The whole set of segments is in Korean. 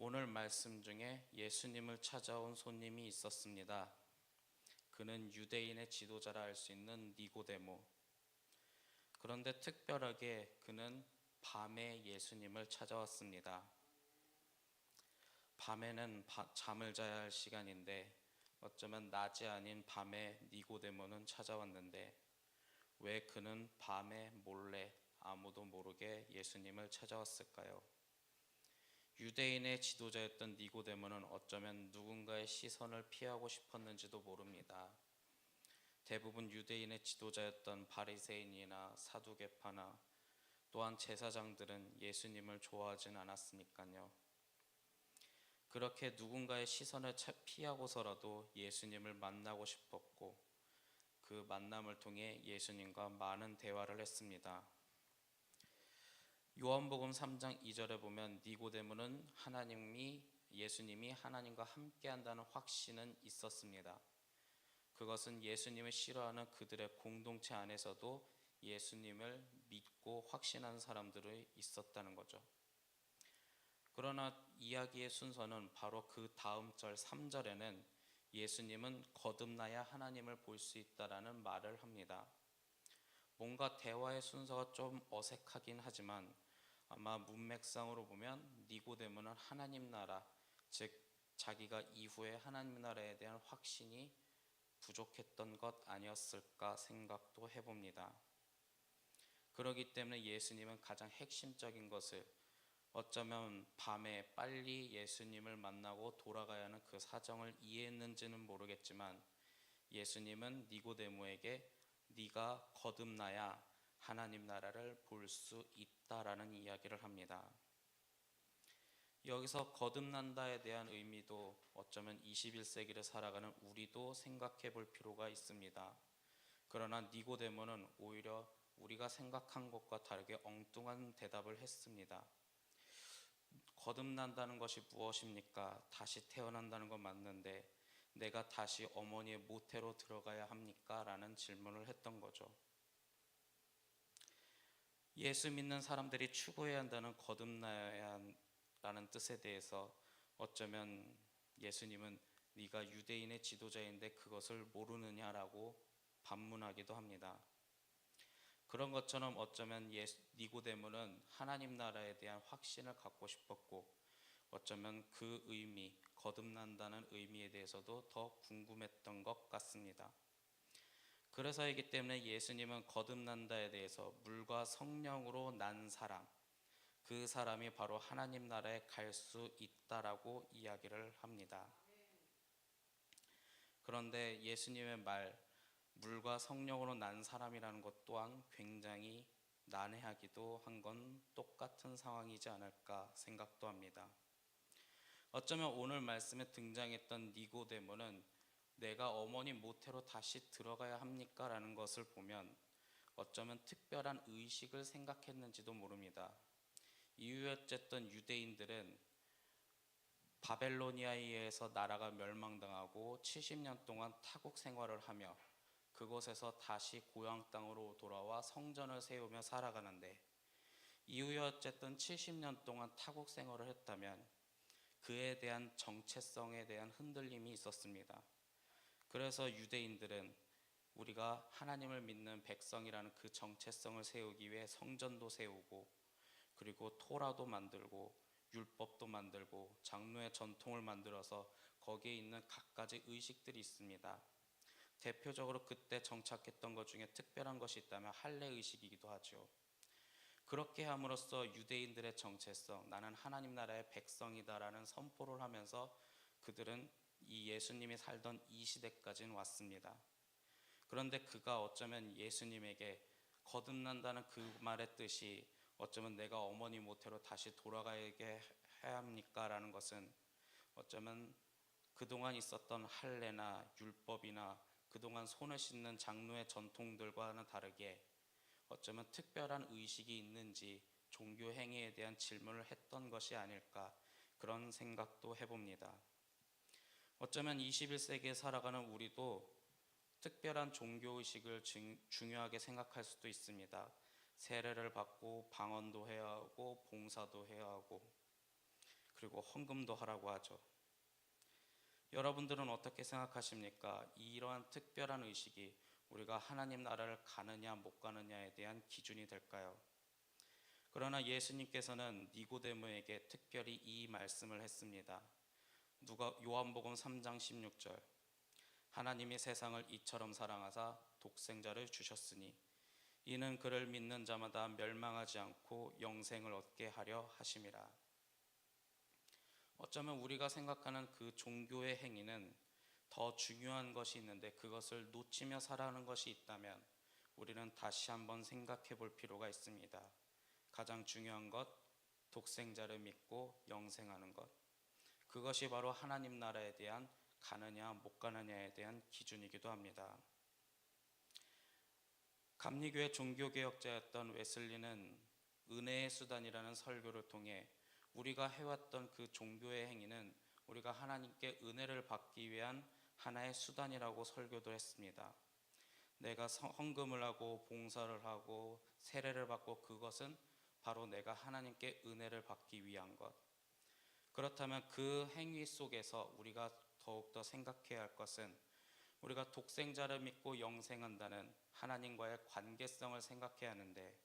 오늘 말씀 중에 예수님을 찾아온 손님이 있었습니다. 그는 유대인의 지도자라 할 수 있는 니고데모. 그런데 특별하게 그는 밤에 예수님을 찾아왔습니다. 밤에는 잠을 자야 할 시간인데 어쩌면 낮이 아닌 밤에 니고데모는 찾아왔는데 왜 그는 밤에 몰래 아무도 모르게 예수님을 찾아왔을까요? 유대인의 지도자였던 니고데모는 어쩌면 누군가의 시선을 피하고 싶었는지도 모릅니다. 대부분 유대인의 지도자였던 바리새인이나 사두개파나 또한 제사장들은 예수님을 좋아하진 않았으니까요. 그렇게 누군가의 시선을 피하고서라도 예수님을 만나고 싶었고 그 만남을 통해 예수님과 많은 대화를 했습니다. 요한복음 3장 2절에 보면 니고데모는 예수님이 하나님과 함께한다는 확신은 있었습니다. 그것은 예수님을 싫어하는 그들의 공동체 안에서도 예수님을 믿고 확신한 사람들이 있었다는 거죠. 그러나 이야기의 순서는 바로 그 다음 절 3절에는 예수님은 거듭나야 하나님을 볼 수 있다라는 말을 합니다. 뭔가 대화의 순서가 좀 어색하긴 하지만 아마 문맥상으로 보면 니고데모는 하나님 나라, 즉 자기가 이후에 하나님 나라에 대한 확신이 부족했던 것 아니었을까 생각도 해봅니다. 그렇기 때문에 예수님은 가장 핵심적인 것을 어쩌면 밤에 빨리 예수님을 만나고 돌아가야 하는 그 사정을 이해했는지는 모르겠지만 예수님은 니고데모에게 네가 거듭나야 하나님 나라를 볼 수 있다라는 이야기를 합니다. 여기서 거듭난다에 대한 의미도 어쩌면 21세기를 살아가는 우리도 생각해 볼 필요가 있습니다. 그러나 니고데모는 오히려 우리가 생각한 것과 다르게 엉뚱한 대답을 했습니다. 거듭난다는 것이 무엇입니까? 다시 태어난다는 건 맞는데 내가 다시 어머니의 모태로 들어가야 합니까? 라는 질문을 했던 거죠. 예수 믿는 사람들이 추구해야 한다는 거듭나야 한다는 뜻에 대해서 어쩌면 예수님은 네가 유대인의 지도자인데 그것을 모르느냐라고 반문하기도 합니다. 그런 것처럼 어쩌면 니고데모는 하나님 나라에 대한 확신을 갖고 싶었고 어쩌면 그 의미, 거듭난다는 의미에 대해서도 더 궁금했던 것 같습니다. 그래서이기 때문에 예수님은 거듭난다에 대해서 물과 성령으로 난 사람, 그 사람이 바로 하나님 나라에 갈 수 있다라고 이야기를 합니다. 그런데 예수님의 말, 물과 성령으로 난 사람이라는 것 또한 굉장히 난해하기도 한 건 똑같은 상황이지 않을까 생각도 합니다. 어쩌면 오늘 말씀에 등장했던 니고데모는 내가 어머니 모태로 다시 들어가야 합니까? 라는 것을 보면 어쩌면 특별한 의식을 생각했는지도 모릅니다. 이후였던 유대인들은 바벨로니아에 의해서 나라가 멸망당하고 70년 동안 타국 생활을 하며 그곳에서 다시 고향 땅으로 돌아와 성전을 세우며 살아가는데 이후에 어쨌든 70년 동안 타국 생활을 했다면 그에 대한 정체성에 대한 흔들림이 있었습니다. 그래서 유대인들은 우리가 하나님을 믿는 백성이라는 그 정체성을 세우기 위해 성전도 세우고 그리고 토라도 만들고 율법도 만들고 장로의 전통을 만들어서 거기에 있는 갖가지 의식들이 있습니다. 대표적으로 그때 정착했던 것 중에 특별한 것이 있다면 할례 의식이기도 하죠. 그렇게 함으로써 유대인들의 정체성, 나는 하나님 나라의 백성이다라는 선포를 하면서 그들은 이 예수님이 살던 이 시대까지는 왔습니다. 그런데 그가 어쩌면 예수님에게 거듭난다는 그 말의 뜻이 어쩌면 내가 어머니 모태로 다시 돌아가게 해야 합니까? 라는 것은 어쩌면 그동안 있었던 할례나 율법이나 그동안 손을 씻는 장로의 전통들과는 다르게 어쩌면 특별한 의식이 있는지 종교 행위에 대한 질문을 했던 것이 아닐까 그런 생각도 해봅니다. 어쩌면 21세기에 살아가는 우리도 특별한 종교의식을 중요하게 생각할 수도 있습니다. 세례를 받고 방언도 해야 하고 봉사도 해야 하고 그리고 헌금도 하라고 하죠. 여러분들은 어떻게 생각하십니까? 이러한 특별한 의식이 우리가 하나님 나라를 가느냐 못 가느냐에 대한 기준이 될까요? 그러나 예수님께서는 니고데모에게 특별히 이 말씀을 했습니다. 요한복음 3장 16절, 하나님이 세상을 이처럼 사랑하사 독생자를 주셨으니 이는 그를 믿는 자마다 멸망하지 않고 영생을 얻게 하려 하심이라. 어쩌면 우리가 생각하는 그 종교의 행위는 더 중요한 것이 있는데 그것을 놓치며 살아가는 것이 있다면 우리는 다시 한번 생각해 볼 필요가 있습니다. 가장 중요한 것, 독생자를 믿고 영생하는 것. 그것이 바로 하나님 나라에 대한 가느냐 못 가느냐에 대한 기준이기도 합니다. 감리교의 종교개혁자였던 웨슬리는 은혜의 수단이라는 설교를 통해 우리가 해왔던 그 종교의 행위는 우리가 하나님께 은혜를 받기 위한 하나의 수단이라고 설교도 했습니다. 내가 헌금을 하고 봉사를 하고 세례를 받고 그것은 바로 내가 하나님께 은혜를 받기 위한 것. 그렇다면 그 행위 속에서 우리가 더욱더 생각해야 할 것은 우리가 독생자를 믿고 영생한다는 하나님과의 관계성을 생각해야 하는데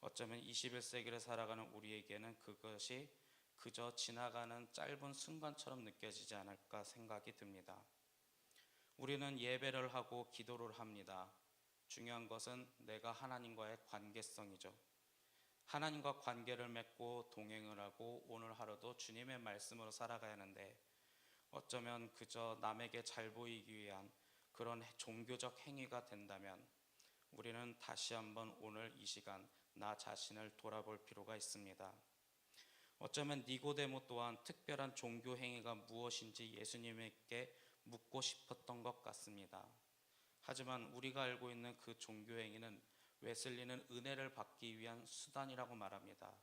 어쩌면 21세기를 살아가는 우리에게는 그것이 그저 지나가는 짧은 순간처럼 느껴지지 않을까 생각이 듭니다. 우리는 예배를 하고 기도를 합니다. 중요한 것은 내가 하나님과의 관계성이죠. 하나님과 관계를 맺고 동행을 하고 오늘 하루도 주님의 말씀으로 살아가야 하는데 어쩌면 그저 남에게 잘 보이기 위한 그런 종교적 행위가 된다면 우리는 다시 한번 오늘 이 시간 나 자신을 돌아볼 필요가 있습니다. 어쩌면 니고데모 또한 특별한 종교 행위가 무엇인지 예수님에게 묻고 싶었던 것 같습니다. 하지만 우리가 알고 있는 그 종교 행위는 웨슬리는 은혜를 받기 위한 수단이라고 말합니다.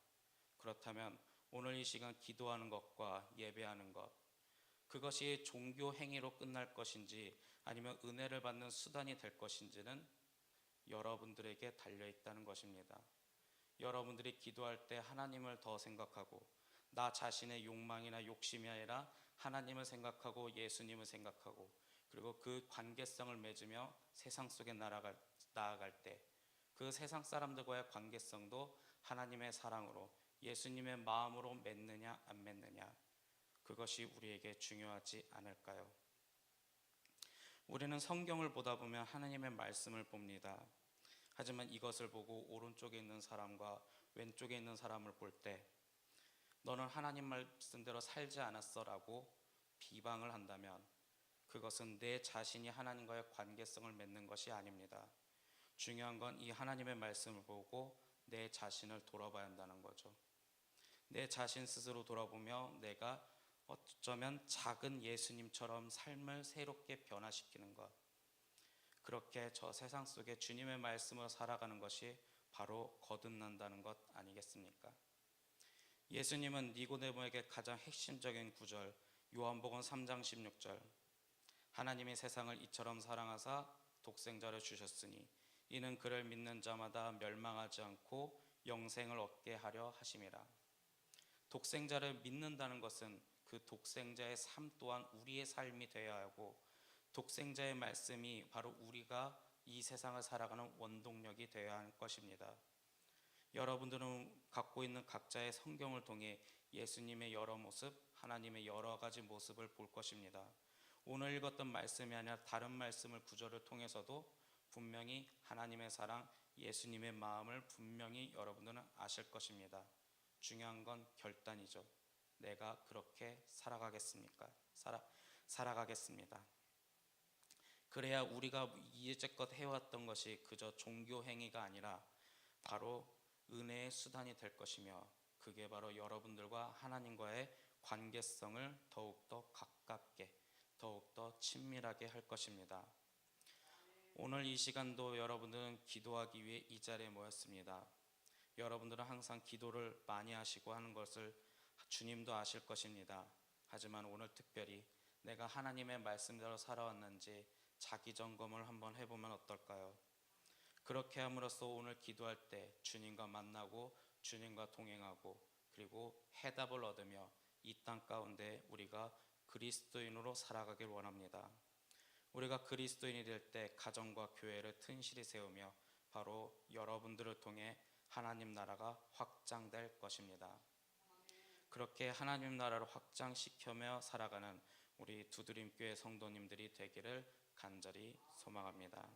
그렇다면 오늘 이 시간 기도하는 것과 예배하는 것, 그것이 종교 행위로 끝날 것인지 아니면 은혜를 받는 수단이 될 것인지는 여러분들에게 달려있다는 것입니다. 여러분들이 기도할 때 하나님을 더 생각하고 나 자신의 욕망이나 욕심이 아니라 하나님을 생각하고 예수님을 생각하고 그리고 그 관계성을 맺으며 세상 속에 나아갈 때 그 세상 사람들과의 관계성도 하나님의 사랑으로 예수님의 마음으로 맺느냐 안 맺느냐, 그것이 우리에게 중요하지 않을까요? 우리는 성경을 보다 보면 하나님의 말씀을 봅니다. 하지만 이것을 보고 오른쪽에 있는 사람과 왼쪽에 있는 사람을 볼 때 너는 하나님 말씀대로 살지 않았어 라고 비방을 한다면 그것은 내 자신이 하나님과의 관계성을 맺는 것이 아닙니다. 중요한 건 이 하나님의 말씀을 보고 내 자신을 돌아봐야 한다는 거죠. 내 자신 스스로 돌아보며 내가 어쩌면 작은 예수님처럼 삶을 새롭게 변화시키는 것, 그렇게 저 세상 속에 주님의 말씀으로 살아가는 것이 바로 거듭난다는 것 아니겠습니까? 예수님은 니고데모에게 가장 핵심적인 구절 요한복음 3장 16절, 하나님이 세상을 이처럼 사랑하사 독생자를 주셨으니 이는 그를 믿는 자마다 멸망하지 않고 영생을 얻게 하려 하심이라. 독생자를 믿는다는 것은 그 독생자의 삶 또한 우리의 삶이 되어야 하고 독생자의 말씀이 바로 우리가 이 세상을 살아가는 원동력이 되어야 할 것입니다. 여러분들은 갖고 있는 각자의 성경을 통해 예수님의 여러 모습, 하나님의 여러 가지 모습을 볼 것입니다. 오늘 읽었던 말씀이 아니라 다른 말씀을 구절을 통해서도 분명히 하나님의 사랑, 예수님의 마음을 분명히 여러분들은 아실 것입니다. 중요한 건 결단이죠. 내가 그렇게 살아가겠습니까? 살아가겠습니다. 그래야 우리가 이제껏 해왔던 것이 그저 종교 행위가 아니라 바로 은혜의 수단이 될 것이며 그게 바로 여러분들과 하나님과의 관계성을 더욱더 가깝게 더욱더 친밀하게 할 것입니다. 오늘 이 시간도 여러분들은 기도하기 위해 이 자리에 모였습니다. 여러분들은 항상 기도를 많이 하시고 하는 것을 주님도 아실 것입니다. 하지만 오늘 특별히 내가 하나님의 말씀대로 살아왔는지 자기 점검을 한번 해보면 어떨까요? 그렇게 함으로써 오늘 기도할 때 주님과 만나고 주님과 동행하고 그리고 해답을 얻으며 이 땅 가운데 우리가 그리스도인으로 살아가길 원합니다. 우리가 그리스도인이 될 때 가정과 교회를 튼실히 세우며 바로 여러분들을 통해 하나님 나라가 확장될 것입니다. 그렇게 하나님 나라를 확장시켜며 살아가는 우리 두드림교회 성도님들이 되기를 간절히 소망합니다.